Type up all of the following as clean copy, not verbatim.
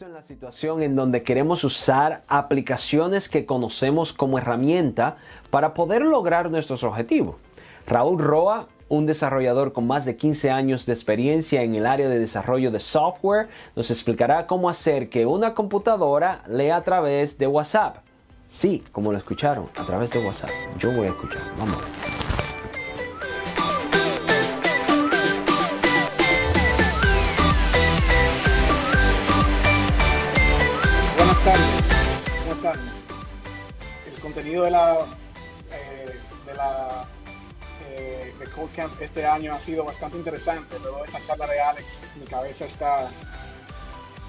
visto en la situación en donde queremos usar aplicaciones que conocemos como herramienta para poder lograr nuestros objetivos. Raúl Roa, un desarrollador con más de 15 años de experiencia en el área de desarrollo de software, nos explicará cómo hacer que una computadora lea a través de WhatsApp. Sí, como lo escucharon, a través de WhatsApp. Yo voy a escuchar. Vamos a ver. Buenas tardes, ¿cómo están? El contenido de CodeCamp este año ha sido bastante interesante. Luego de esa charla de Alex, mi cabeza está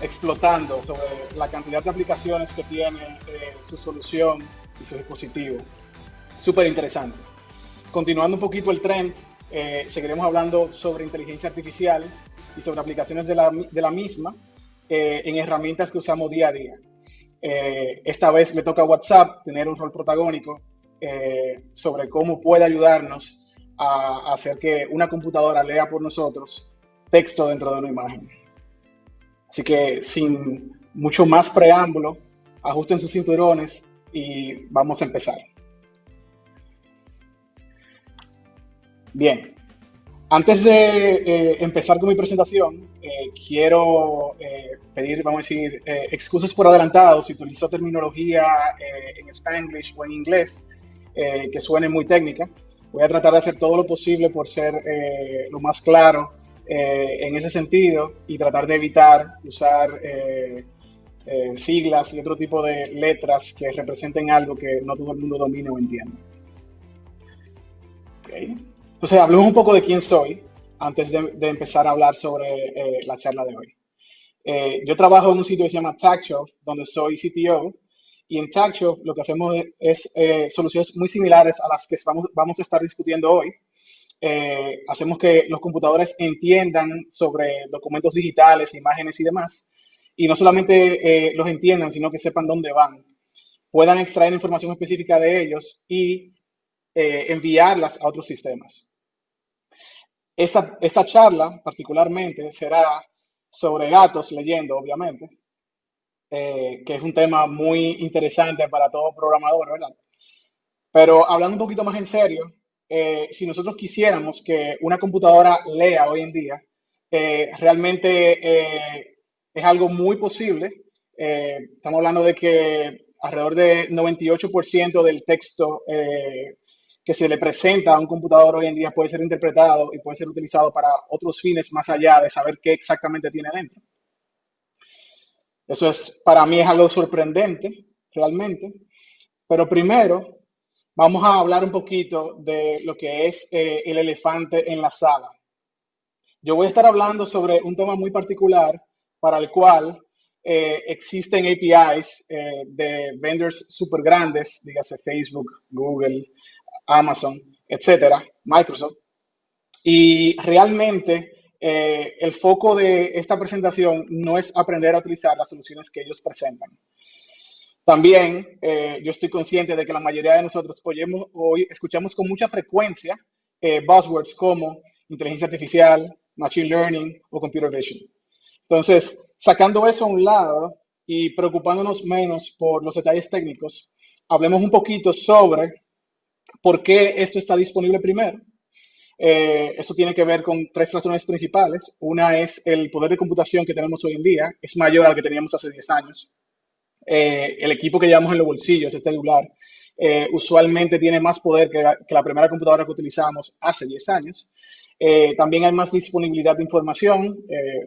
explotando sobre la cantidad de aplicaciones que tiene su solución y su dispositivo. Súper interesante. Continuando un poquito el trend, seguiremos hablando sobre inteligencia artificial y sobre aplicaciones de la misma en herramientas que usamos día a día. Esta vez me toca a WhatsApp tener un rol protagónico sobre cómo puede ayudarnos a hacer que una computadora lea por nosotros texto dentro de una imagen. Así que sin mucho más preámbulo, ajusten sus cinturones y vamos a empezar. Bien, antes de empezar con mi presentación, quiero pedir, vamos a decir, excusas por adelantado si utilizo terminología en Spanglish o en inglés que suene muy técnica. Voy a tratar de hacer todo lo posible por ser lo más claro en ese sentido y tratar de evitar usar siglas y otro tipo de letras que representen algo que no todo el mundo domine o entiende. Okay. Entonces, hablemos un poco de quién soy antes de empezar a hablar sobre la charla de hoy. Yo trabajo en un sitio que se llama TagShop, donde soy CTO, y en TagShop lo que hacemos es soluciones muy similares a las que vamos a estar discutiendo hoy. Hacemos que los computadores entiendan sobre documentos digitales, imágenes y demás, y no solamente los entiendan, sino que sepan dónde van, puedan extraer información específica de ellos y enviarlas a otros sistemas. Esta charla particularmente será sobre gatos leyendo, obviamente, que es un tema muy interesante para todo programador, ¿verdad? Pero hablando un poquito más en serio, si nosotros quisiéramos que una computadora lea hoy en día, realmente es algo muy posible. Estamos hablando de que alrededor de 98% del texto que se le presenta a un computador hoy en día puede ser interpretado y puede ser utilizado para otros fines más allá de saber qué exactamente tiene dentro. Eso para mí es algo sorprendente, realmente. Pero primero vamos a hablar un poquito de lo que es el elefante en la sala. Yo voy a estar hablando sobre un tema muy particular para el cual existen APIs de vendors súper grandes, dígase Facebook, Google, Amazon, etcétera, Microsoft. Y realmente el foco de esta presentación no es aprender a utilizar las soluciones que ellos presentan. También yo estoy consciente de que la mayoría de nosotros hoy escuchamos con mucha frecuencia buzzwords como inteligencia artificial, machine learning o computer vision. Entonces, sacando eso a un lado y preocupándonos menos por los detalles técnicos, hablemos un poquito sobre por qué esto está disponible primero. Eso tiene que ver con tres razones principales. Una es el poder de computación que tenemos hoy en día, es mayor al que teníamos hace 10 años. El equipo que llevamos en los bolsillos, este celular, usualmente tiene más poder que la primera computadora que utilizamos hace 10 años. También hay más disponibilidad de información,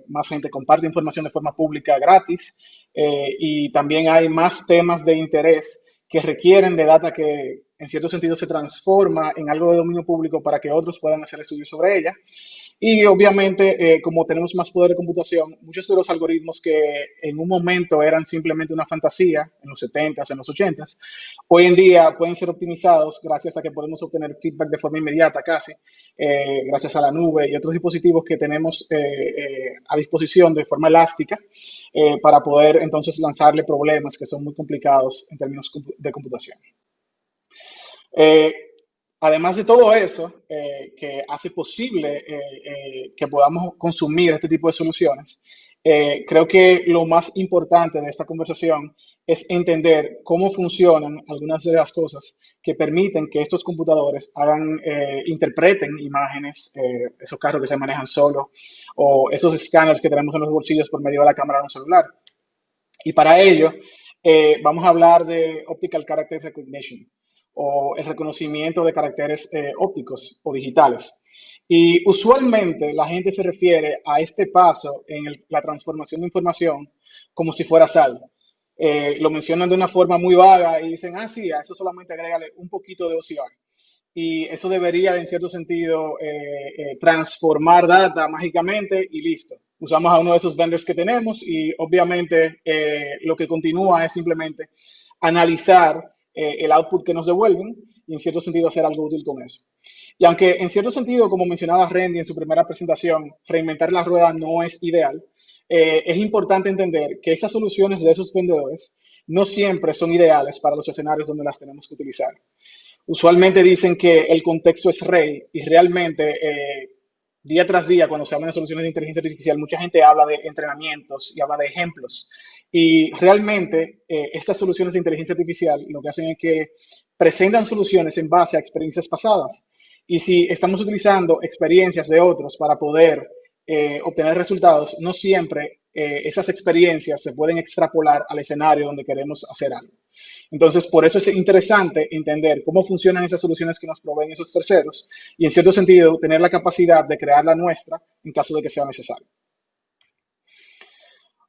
más gente comparte información de forma pública gratis y también hay más temas de interés que requieren de data que en cierto sentido se transforma en algo de dominio público para que otros puedan hacer estudios sobre ella. Y obviamente, como tenemos más poder de computación, muchos de los algoritmos que en un momento eran simplemente una fantasía, en los 70s, en los 80s, hoy en día pueden ser optimizados gracias a que podemos obtener feedback de forma inmediata casi, gracias a la nube y otros dispositivos que tenemos a disposición de forma elástica para poder entonces lanzarle problemas que son muy complicados en términos de computación. Además de todo eso, que hace posible que podamos consumir este tipo de soluciones, creo que lo más importante de esta conversación es entender cómo funcionan algunas de las cosas que permiten que estos computadores interpreten imágenes, esos carros que se manejan solo, o esos escáneres que tenemos en los bolsillos por medio de la cámara de un celular. Y para ello, vamos a hablar de Optical Character Recognition, o el reconocimiento de caracteres ópticos o digitales. Y usualmente la gente se refiere a este paso en la transformación de información como si fuera sal. Lo mencionan de una forma muy vaga y dicen, ah, sí, a eso solamente agrégale un poquito de OCR. Y eso debería, en cierto sentido, transformar data mágicamente y listo. Usamos a uno de esos vendors que tenemos y obviamente lo que continúa es simplemente analizar el output que nos devuelven y en cierto sentido hacer algo útil con eso. Y aunque en cierto sentido, como mencionaba Randy en su primera presentación, reinventar la rueda no es ideal, es importante entender que esas soluciones de esos vendedores no siempre son ideales para los escenarios donde las tenemos que utilizar. Usualmente dicen que el contexto es rey y realmente día tras día cuando se habla de soluciones de inteligencia artificial mucha gente habla de entrenamientos y habla de ejemplos y realmente estas soluciones de inteligencia artificial lo que hacen es que presentan soluciones en base a experiencias pasadas y si estamos utilizando experiencias de otros para poder obtener resultados, no siempre esas experiencias se pueden extrapolar al escenario donde queremos hacer algo. Entonces, por eso es interesante entender cómo funcionan esas soluciones que nos proveen esos terceros y, en cierto sentido, tener la capacidad de crear la nuestra en caso de que sea necesario.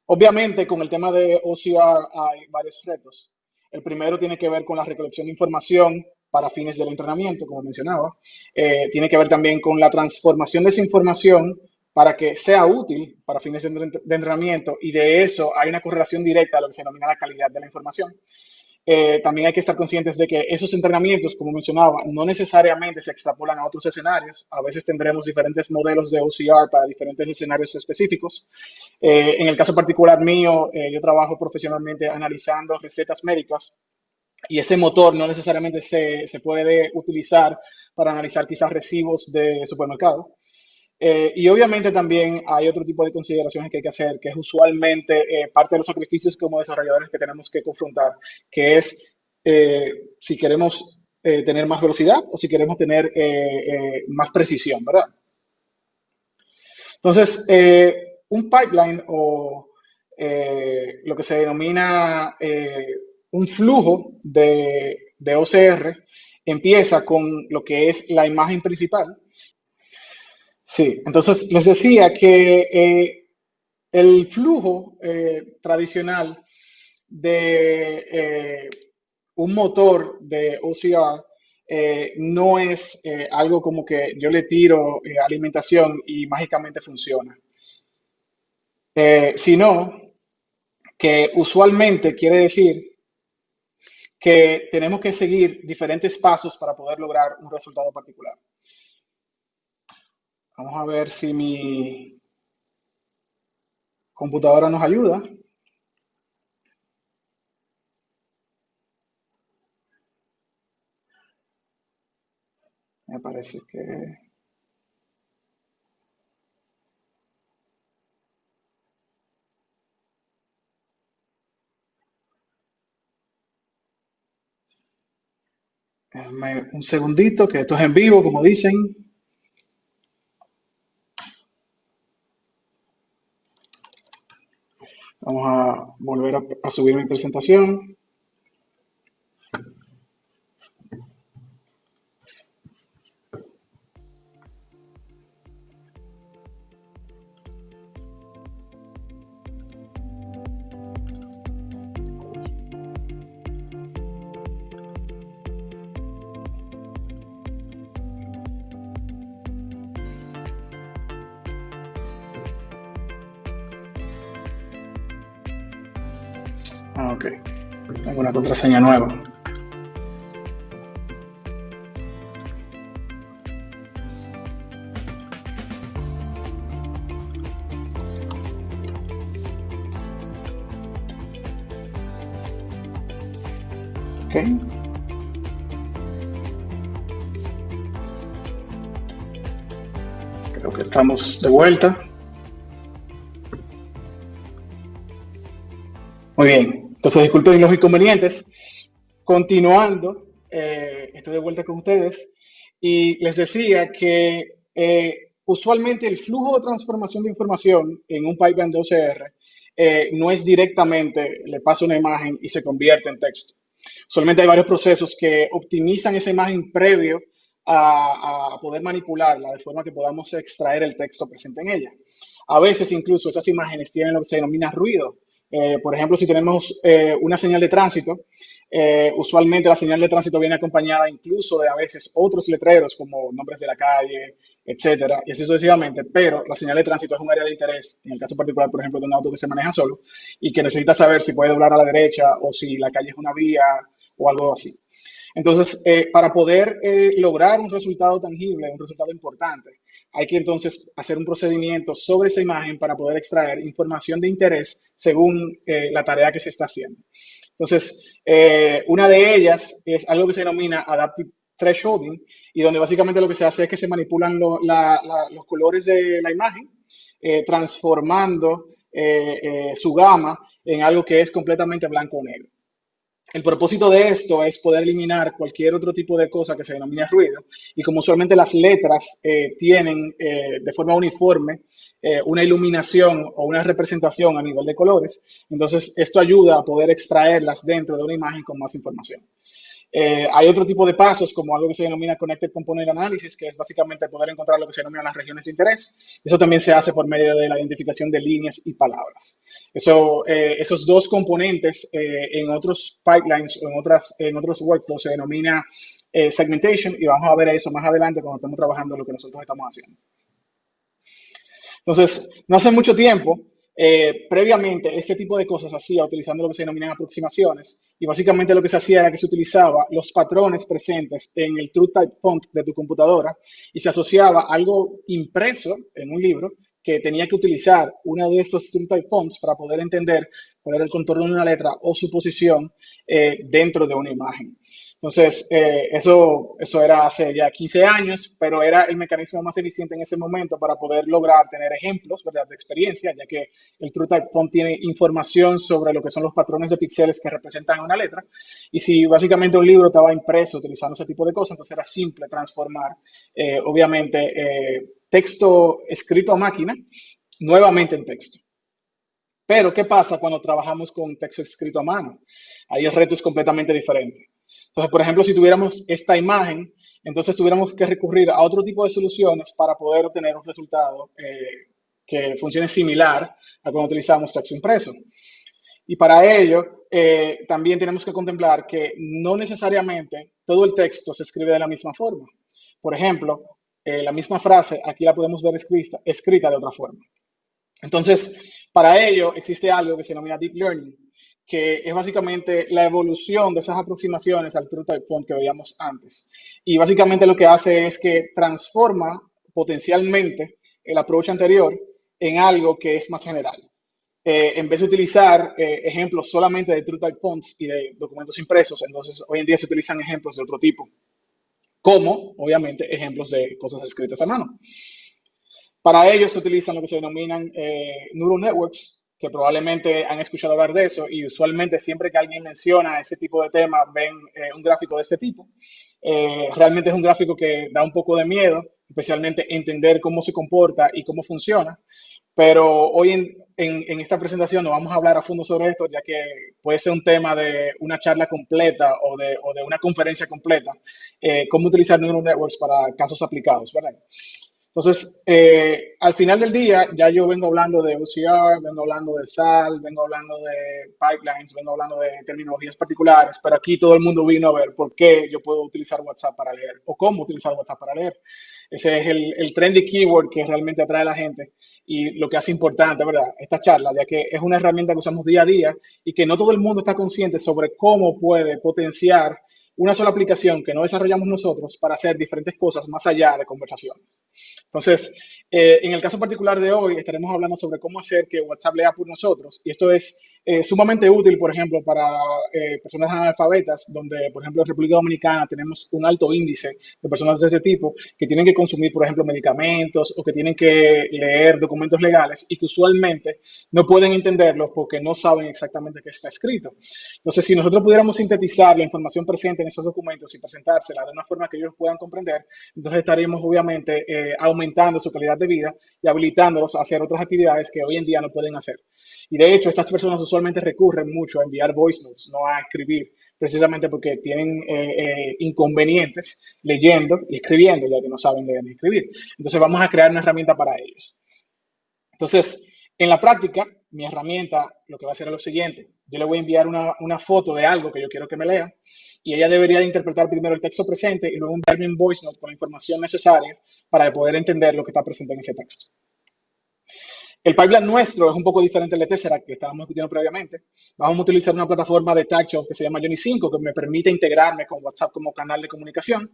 Obviamente, con el tema de OCR hay varios retos. El primero tiene que ver con la recolección de información para fines del entrenamiento, como mencionaba. Tiene que ver también con la transformación de esa información para que sea útil para fines de entrenamiento y de eso hay una correlación directa a lo que se denomina la calidad de la información. También hay que estar conscientes de que esos entrenamientos, como mencionaba, no necesariamente se extrapolan a otros escenarios. A veces tendremos diferentes modelos de OCR para diferentes escenarios específicos. En el caso particular mío, yo trabajo profesionalmente analizando recetas médicas y ese motor no necesariamente se puede utilizar para analizar quizás recibos de supermercado. Y obviamente también hay otro tipo de consideraciones que hay que hacer, que es usualmente parte de los sacrificios como desarrolladores que tenemos que confrontar, que es si queremos tener más velocidad o si queremos tener más precisión, ¿verdad? Entonces, un pipeline o lo que se denomina un flujo de OCR empieza con lo que es la imagen principal. Sí, entonces les decía que el flujo tradicional de un motor de OCR no es algo como que yo le tiro alimentación y mágicamente funciona, sino que usualmente quiere decir que tenemos que seguir diferentes pasos para poder lograr un resultado particular. Vamos a ver si mi computadora nos ayuda. Me parece que... Un segundito, que esto es en vivo, como dicen. Vamos a volver a subir mi presentación. Ok, tengo una contraseña nueva. Ok. Creo que estamos de vuelta. Muy bien. Entonces, disculpen los inconvenientes. Continuando, estoy de vuelta con ustedes y les decía que usualmente el flujo de transformación de información en un pipeline de OCR no es directamente, le paso una imagen y se convierte en texto. Usualmente hay varios procesos que optimizan esa imagen previo a poder manipularla de forma que podamos extraer el texto presente en ella. A veces incluso esas imágenes tienen lo que se denomina ruido. Por ejemplo, si tenemos una señal de tránsito, usualmente la señal de tránsito viene acompañada incluso de a veces otros letreros como nombres de la calle, etcétera, y así sucesivamente, pero la señal de tránsito es un área de interés, en el caso particular, por ejemplo, de un auto que se maneja solo y que necesita saber si puede doblar a la derecha o si la calle es una vía o algo así. Entonces, para poder lograr un resultado tangible, un resultado importante, hay que entonces hacer un procedimiento sobre esa imagen para poder extraer información de interés según la tarea que se está haciendo. Entonces, una de ellas es algo que se denomina Adaptive Thresholding y donde básicamente lo que se hace es que se manipulan los colores de la imagen, transformando su gama en algo que es completamente blanco o negro. El propósito de esto es poder eliminar cualquier otro tipo de cosa que se denomine ruido y como usualmente las letras tienen de forma uniforme una iluminación o una representación a nivel de colores, entonces esto ayuda a poder extraerlas dentro de una imagen con más información. Hay otro tipo de pasos, como algo que se denomina Connected Component Analysis, que es básicamente poder encontrar lo que se denomina las regiones de interés. Eso también se hace por medio de la identificación de líneas y palabras. Esos dos componentes en otros pipelines o en otros workflows se denomina segmentation y vamos a ver eso más adelante cuando estemos trabajando lo que nosotros estamos haciendo. Entonces, no hace mucho tiempo, previamente, este tipo de cosas se hacía utilizando lo que se denominan aproximaciones. Y básicamente lo que se hacía era que se utilizaba los patrones presentes en el TrueType font de tu computadora y se asociaba algo impreso en un libro que tenía que utilizar uno de estos TrueType fonts para poder entender cuál era el contorno de una letra o su posición dentro de una imagen. Entonces, eso era hace ya 15 años, pero era el mecanismo más eficiente en ese momento para poder lograr tener ejemplos, ¿verdad?, de experiencia, ya que el TrueType font tiene información sobre lo que son los patrones de píxeles que representan una letra. Y si básicamente un libro estaba impreso utilizando ese tipo de cosas, entonces era simple transformar, obviamente, texto escrito a máquina nuevamente en texto. Pero, ¿qué pasa cuando trabajamos con texto escrito a mano? Ahí el reto es completamente diferente. Entonces, por ejemplo, si tuviéramos esta imagen, entonces tuviéramos que recurrir a otro tipo de soluciones para poder obtener un resultado que funcione similar a cuando utilizamos texto impreso. Y para ello, también tenemos que contemplar que no necesariamente todo el texto se escribe de la misma forma. Por ejemplo, la misma frase aquí la podemos ver escrita de otra forma. Entonces, para ello existe algo que se denomina Deep Learning, que es básicamente la evolución de esas aproximaciones al TrueType font que veíamos antes. Y básicamente lo que hace es que transforma potencialmente el approach anterior en algo que es más general. En vez de utilizar ejemplos solamente de TrueType fonts y de documentos impresos, entonces hoy en día se utilizan ejemplos de otro tipo, como obviamente ejemplos de cosas escritas a mano. Para ello se utilizan lo que se denominan neural networks, que probablemente han escuchado hablar de eso y usualmente siempre que alguien menciona ese tipo de tema ven un gráfico de este tipo. Realmente es un gráfico que da un poco de miedo, especialmente entender cómo se comporta y cómo funciona. Pero hoy en esta presentación no vamos a hablar a fondo sobre esto, ya que puede ser un tema de una charla completa o de una conferencia completa, cómo utilizar neural networks para casos aplicados, ¿verdad? Entonces, al final del día, ya yo vengo hablando de OCR, vengo hablando de SAL, vengo hablando de pipelines, vengo hablando de terminologías particulares, pero aquí todo el mundo vino a ver por qué yo puedo utilizar WhatsApp para leer o cómo utilizar WhatsApp para leer. Ese es el trendy keyword que realmente atrae a la gente y lo que hace importante, ¿verdad?, esta charla, ya que es una herramienta que usamos día a día y que no todo el mundo está consciente sobre cómo puede potenciar una sola aplicación que no desarrollamos nosotros para hacer diferentes cosas más allá de conversaciones. Entonces, En el caso particular de hoy, estaremos hablando sobre cómo hacer que WhatsApp lea por nosotros. Y esto es sumamente útil, por ejemplo, para personas analfabetas, donde, por ejemplo, en República Dominicana tenemos un alto índice de personas de ese tipo que tienen que consumir, por ejemplo, medicamentos o que tienen que leer documentos legales y que usualmente no pueden entenderlos porque no saben exactamente qué está escrito. Entonces, si nosotros pudiéramos sintetizar la información presente en esos documentos y presentársela de una forma que ellos puedan comprender, entonces estaríamos obviamente aumentando su calidad de vida y habilitándolos a hacer otras actividades que hoy en día no pueden hacer. Y de hecho, estas personas usualmente recurren mucho a enviar voice notes, no a escribir, precisamente porque tienen inconvenientes leyendo y escribiendo, ya que no saben leer ni escribir. Entonces vamos a crear una herramienta para ellos. Entonces, en la práctica, mi herramienta lo que va a hacer es lo siguiente. Yo le voy a enviar una foto de algo que yo quiero que me lea y ella debería de interpretar primero el texto presente y luego enviarme un voice note con la información necesaria para poder entender lo que está presente en ese texto. El pipeline nuestro es un poco diferente al de Tesseract que estábamos discutiendo previamente. Vamos a utilizar una plataforma de TagShop que se llama Johnny 5 que me permite integrarme con WhatsApp como canal de comunicación.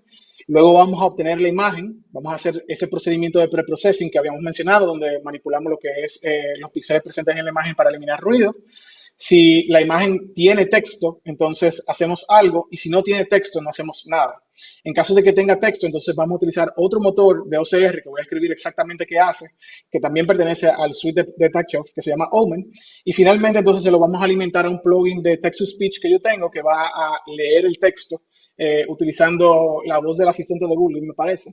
Luego vamos a obtener la imagen, vamos a hacer ese procedimiento de preprocessing que habíamos mencionado, donde manipulamos lo que es los píxeles presentes en la imagen para eliminar ruido. Si la imagen tiene texto, entonces hacemos algo, y si no tiene texto, no hacemos nada. En caso de que tenga texto, entonces vamos a utilizar otro motor de OCR que voy a escribir exactamente qué hace, que también pertenece al suite de TagShop que se llama Omen. Y finalmente, entonces se lo vamos a alimentar a un plugin de text-to-speech que yo tengo que va a leer el texto utilizando la voz del asistente de Google, me parece,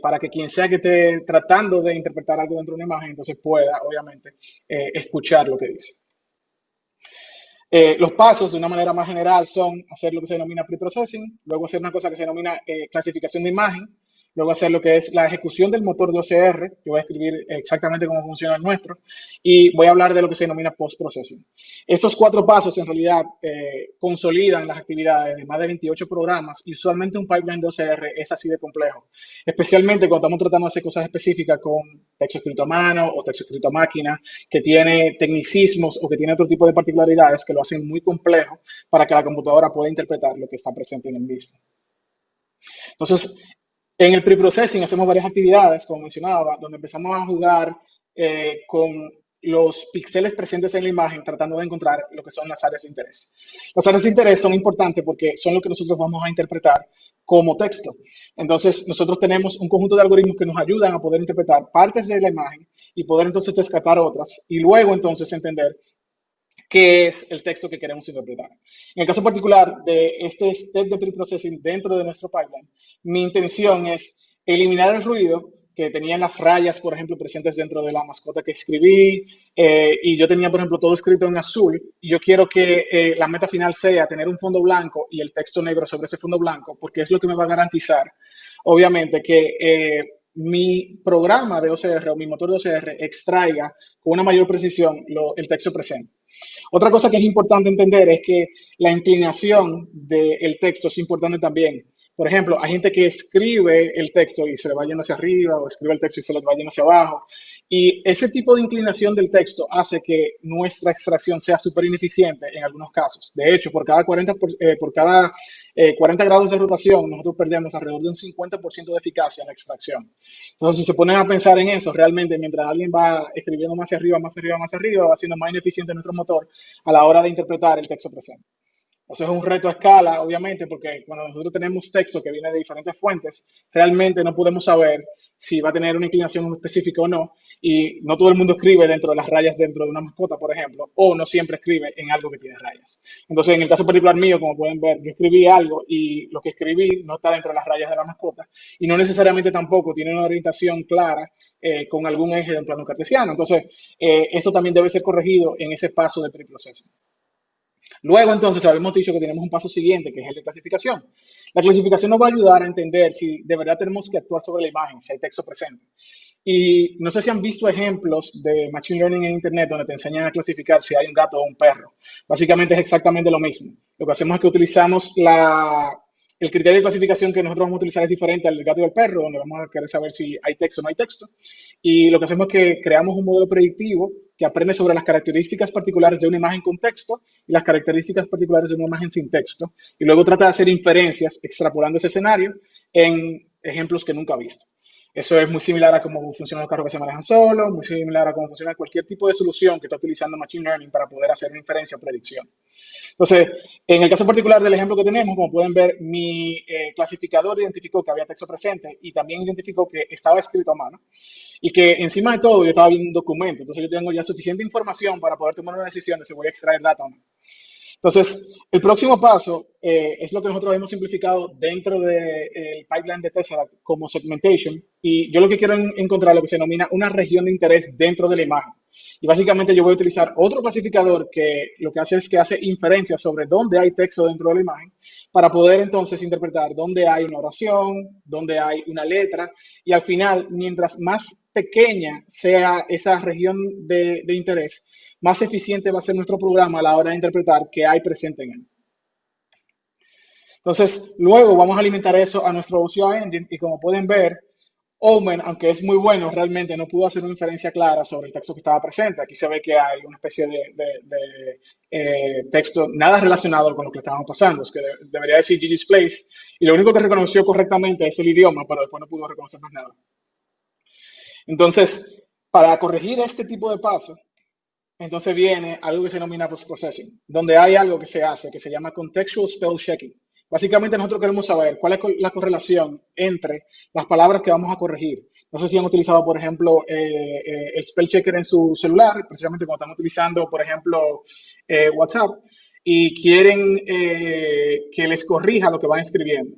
para que quien sea que esté tratando de interpretar algo dentro de una imagen, entonces pueda, obviamente, escuchar lo que dice. Los pasos, de una manera más general, son hacer lo que se denomina preprocessing, luego hacer una cosa que se denomina clasificación de imagen, luego hacer lo que es la ejecución del motor de OCR, que voy a escribir exactamente cómo funciona el nuestro, y voy a hablar de lo que se denomina post-processing. Estos 4 pasos, en realidad, consolidan las actividades de más de 28 programas, y usualmente un pipeline de OCR es así de complejo, especialmente cuando estamos tratando de hacer cosas específicas con texto escrito a mano o texto escrito a máquina, que tiene tecnicismos o que tiene otro tipo de particularidades que lo hacen muy complejo para que la computadora pueda interpretar lo que está presente en el mismo. Entonces, en el preprocessing hacemos varias actividades, como mencionaba, donde empezamos a jugar con los píxeles presentes en la imagen, tratando de encontrar lo que son las áreas de interés. Las áreas de interés son importantes porque son lo que nosotros vamos a interpretar como texto. Entonces, nosotros tenemos un conjunto de algoritmos que nos ayudan a poder interpretar partes de la imagen y poder entonces descartar otras y luego entonces entender qué es el texto que queremos interpretar. En el caso particular de este step de preprocessing dentro de nuestro pipeline, mi intención es eliminar el ruido que tenían las rayas, por ejemplo, presentes dentro de la mascota que escribí, y yo tenía, por ejemplo, todo escrito en azul, y yo quiero que la meta final sea tener un fondo blanco y el texto negro sobre ese fondo blanco, porque es lo que me va a garantizar, obviamente, que mi programa de OCR o mi motor de OCR extraiga con una mayor precisión el texto presente. Otra cosa que es importante entender es que la inclinación del texto es importante también. Por ejemplo, hay gente que escribe el texto y se le va yendo hacia arriba o escribe el texto y se le va yendo hacia abajo. Y ese tipo de inclinación del texto hace que nuestra extracción sea súper ineficiente en algunos casos. De hecho, por cada 40 grados de rotación, nosotros perdemos alrededor de un 50% de eficacia en la extracción. Entonces, si se ponen a pensar en eso, realmente mientras alguien va escribiendo más hacia arriba, más arriba, más arriba, va siendo más ineficiente nuestro motor a la hora de interpretar el texto presente. Eso es un reto a escala, obviamente, porque cuando nosotros tenemos texto que viene de diferentes fuentes, realmente no podemos saber si va a tener una inclinación específica o no, y no todo el mundo escribe dentro de las rayas dentro de una mascota, por ejemplo, o no siempre escribe en algo que tiene rayas. Entonces, en el caso particular mío, como pueden ver, yo escribí algo y lo que escribí no está dentro de las rayas de la mascota, y no necesariamente tampoco tiene una orientación clara con algún eje de un plano cartesiano. Entonces, eso también debe ser corregido en ese paso de preprocessing. Luego, entonces, habíamos dicho que tenemos un paso siguiente, que es el de clasificación. La clasificación nos va a ayudar a entender si de verdad tenemos que actuar sobre la imagen, si hay texto presente. Y no sé si han visto ejemplos de Machine Learning en Internet donde te enseñan a clasificar si hay un gato o un perro. Básicamente es exactamente lo mismo. Lo que hacemos es que utilizamos el criterio de clasificación que nosotros vamos a utilizar es diferente al del gato y al perro, donde vamos a querer saber si hay texto o no hay texto. Y lo que hacemos es que creamos un modelo predictivo que aprende sobre las características particulares de una imagen con texto y las características particulares de una imagen sin texto. Y luego trata de hacer inferencias extrapolando ese escenario en ejemplos que nunca ha visto. Eso es muy similar a cómo funcionan los carros que se manejan solos, muy similar a cómo funciona cualquier tipo de solución que está utilizando Machine Learning para poder hacer una inferencia o predicción. Entonces, en el caso particular del ejemplo que tenemos, como pueden ver, mi clasificador identificó que había texto presente y también identificó que estaba escrito a mano y que encima de todo yo estaba viendo un documento. Entonces, yo tengo ya suficiente información para poder tomar una decisión de si voy a extraer data o no. Entonces, el próximo paso es lo que nosotros hemos simplificado dentro del pipeline de Tesla como segmentation. Y yo lo que quiero encontrar lo que se denomina una región de interés dentro de la imagen. Y básicamente yo voy a utilizar otro clasificador que lo que hace es que hace inferencias sobre dónde hay texto dentro de la imagen para poder entonces interpretar dónde hay una oración, dónde hay una letra. Y al final, mientras más pequeña sea esa región de interés, más eficiente va a ser nuestro programa a la hora de interpretar qué hay presente en él. Entonces, luego vamos a alimentar eso a nuestro OCR Engine y como pueden ver, Omen, aunque es muy bueno, realmente no pudo hacer una inferencia clara sobre el texto que estaba presente. Aquí se ve que hay una especie de texto nada relacionado con lo que estábamos pasando. Es que debería decir Gigi's Place y lo único que reconoció correctamente es el idioma, pero después no pudo reconocer más nada. Entonces, para corregir este tipo de pasos, entonces viene algo que se denomina post-processing, donde hay algo que se hace que se llama contextual spell checking. Básicamente nosotros queremos saber cuál es la correlación entre las palabras que vamos a corregir. No sé si han utilizado, por ejemplo, el spell checker en su celular, precisamente cuando están utilizando, por ejemplo, WhatsApp, y quieren que les corrija lo que van escribiendo.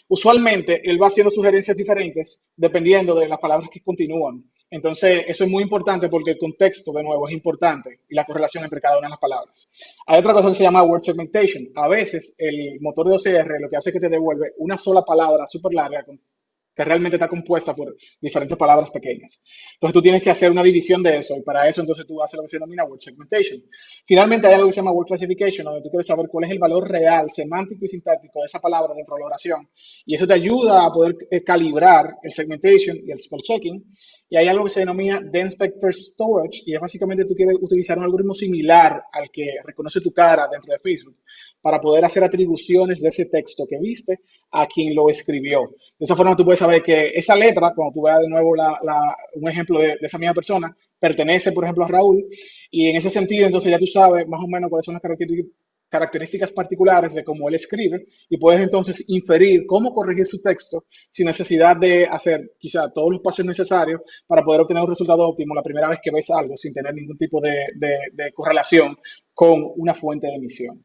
Usualmente, él va haciendo sugerencias diferentes dependiendo de las palabras que continúan. Entonces, eso es muy importante porque el contexto, de nuevo, es importante y la correlación entre cada una de las palabras. Hay otra cosa que se llama word segmentation. A veces, el motor de OCR lo que hace es que te devuelve una sola palabra súper larga que realmente está compuesta por diferentes palabras pequeñas. Entonces, tú tienes que hacer una división de eso y para eso, entonces, tú haces lo que se denomina word segmentation. Finalmente, hay algo que se llama word classification, donde tú quieres saber cuál es el valor real, semántico y sintáctico de esa palabra dentro de la oración. Y eso te ayuda a poder calibrar el segmentation y el spell checking. Y hay algo que se denomina dense vector storage y es básicamente tú quieres utilizar un algoritmo similar al que reconoce tu cara dentro de Facebook para poder hacer atribuciones de ese texto que viste a quien lo escribió. De esa forma tú puedes saber que esa letra, cuando tú veas de nuevo un ejemplo de esa misma persona, pertenece, por ejemplo, a Raúl, y en ese sentido, entonces ya tú sabes más o menos cuáles son las características particulares de cómo él escribe y puedes entonces inferir cómo corregir su texto sin necesidad de hacer quizá todos los pasos necesarios para poder obtener un resultado óptimo la primera vez que ves algo sin tener ningún tipo de correlación con una fuente de emisión.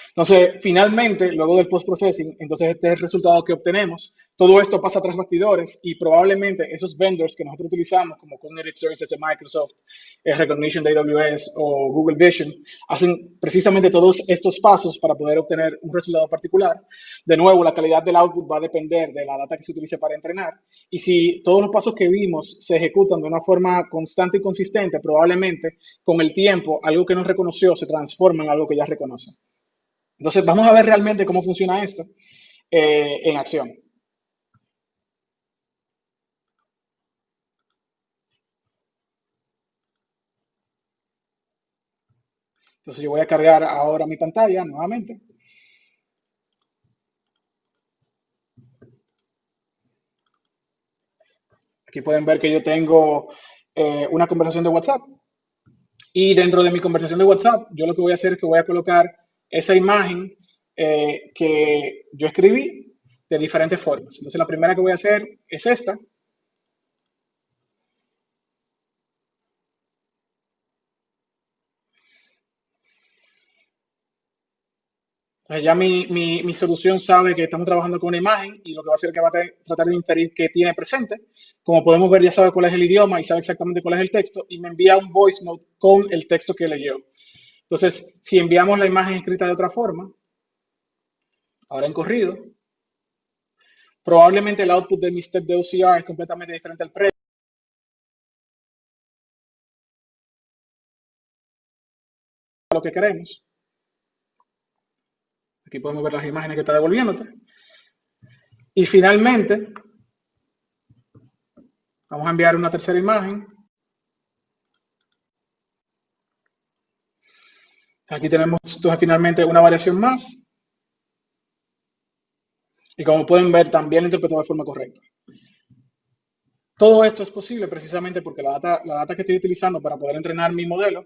Entonces, finalmente, luego del post-processing, entonces este es el resultado que obtenemos. Todo esto pasa tras bastidores y probablemente esos vendors que nosotros utilizamos, como Cognitive Services de Microsoft, Recognition de AWS o Google Vision, hacen precisamente todos estos pasos para poder obtener un resultado particular. De nuevo, la calidad del output va a depender de la data que se utilice para entrenar. Y si todos los pasos que vimos se ejecutan de una forma constante y consistente, probablemente con el tiempo, algo que no reconoció se transforma en algo que ya reconoce. Entonces, vamos a ver realmente cómo funciona esto en acción. Entonces, yo voy a cargar ahora mi pantalla nuevamente. Aquí pueden ver que yo tengo una conversación de WhatsApp. Y dentro de mi conversación de WhatsApp, yo lo que voy a hacer es que voy a colocar esa imagen que yo escribí de diferentes formas. Entonces, la primera que voy a hacer es esta. Ya mi solución sabe que estamos trabajando con una imagen y lo que va a hacer es que va a tratar de inferir qué tiene presente. Como podemos ver, ya sabe cuál es el idioma y sabe exactamente cuál es el texto y me envía un voice note con el texto que leyó. Entonces, si enviamos la imagen escrita de otra forma, ahora en corrido, probablemente el output de mi step de OCR es completamente diferente al previo. Lo que queremos. Aquí podemos ver las imágenes que está devolviéndote. Y finalmente, vamos a enviar una tercera imagen. Aquí tenemos entonces finalmente una variación más. Y como pueden ver, también lo interpretó de forma correcta. Todo esto es posible precisamente porque la data que estoy utilizando para poder entrenar mi modelo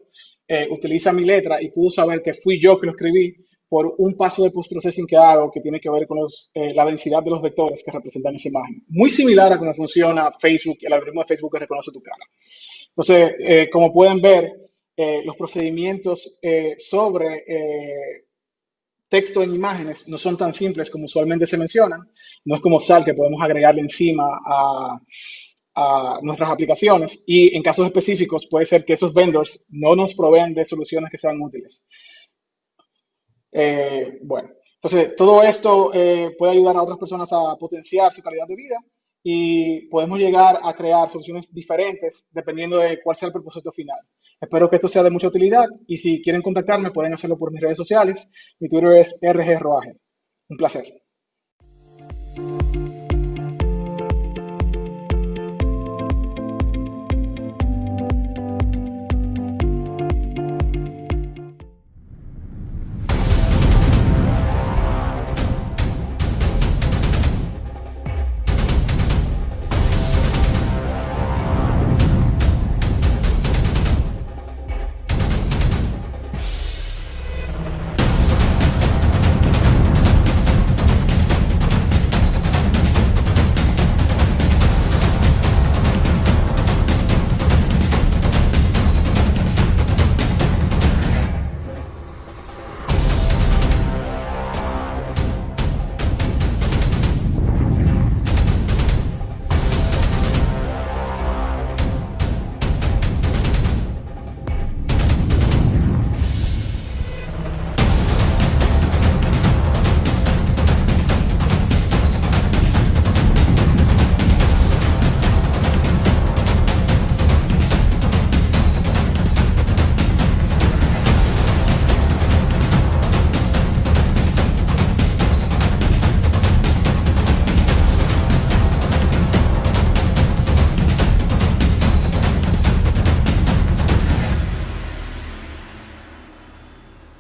utiliza mi letra y pudo saber que fui yo que lo escribí por un paso de post-processing que hago que tiene que ver con la densidad de los vectores que representan esa imagen. Muy similar a cómo funciona Facebook, el algoritmo de Facebook que reconoce tu cara. Entonces, como pueden ver, los procedimientos sobre texto en imágenes no son tan simples como usualmente se mencionan. No es como sal que podemos agregarle encima a nuestras aplicaciones y en casos específicos puede ser que esos vendors no nos proveen de soluciones que sean útiles. Bueno, entonces todo esto puede ayudar a otras personas a potenciar su calidad de vida y podemos llegar a crear soluciones diferentes dependiendo de cuál sea el propósito final. Espero que esto sea de mucha utilidad y si quieren contactarme pueden hacerlo por mis redes sociales. Mi Twitter es rgroaje. Un placer.